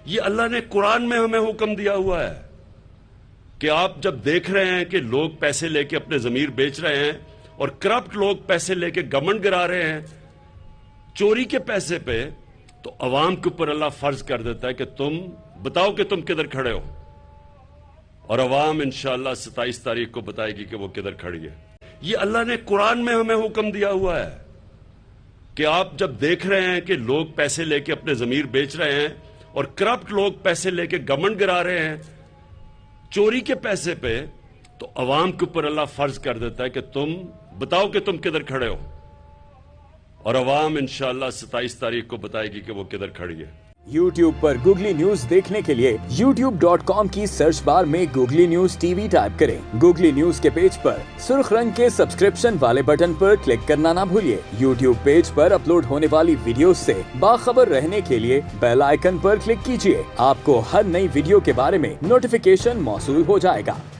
یہ اللہ نے قرآن میں ہمیں حکم دیا ہوا ہے کہ آپ جب دیکھ رہے ہیں کہ لوگ پیسے لے کے اپنے ضمیر بیچ رہے ہیں اور کرپٹ لوگ پیسے لے کے گورنمنٹ گرا رہے ہیں چوری کے پیسے پہ، تو عوام کے اوپر اللہ فرض کر دیتا ہے کہ تم بتاؤ کہ تم کدھر کھڑے ہو، اور عوام انشاءاللہ 27 تاریخ کو بتائے گی کہ وہ کدھر کھڑی ہے۔ یہ اللہ نے قرآن میں ہمیں حکم دیا ہوا ہے کہ آپ جب دیکھ رہے ہیں کہ لوگ پیسے لے کے اپنے ضمیر بیچ رہے ہیں اور کرپٹ لوگ پیسے لے کے گورنمنٹ گرا رہے ہیں چوری کے پیسے پہ، تو عوام کے اوپر اللہ فرض کر دیتا ہے کہ تم بتاؤ کہ تم کدھر کھڑے ہو، اور عوام انشاءاللہ 27 تاریخ کو بتائے گی کہ وہ کدھر کھڑی ہے۔ YouTube پر گوگلی نیوز دیکھنے کے لیے youtube.com کی سرچ بار میں googly news T V type کریں۔ گوگلی نیوز کے پیج پر سرخ رنگ کے سبسکرپشن والے بٹن پر کلک کرنا نہ بھولیے۔ YouTube پیج پر اپلوڈ ہونے والی ویڈیوز سے باخبر رہنے کے لیے بیل آئیکن پر کلک کیجیے۔ آپ کو ہر نئی ویڈیو کے بارے میں نوٹیفیکیشن موصول ہو جائے گا۔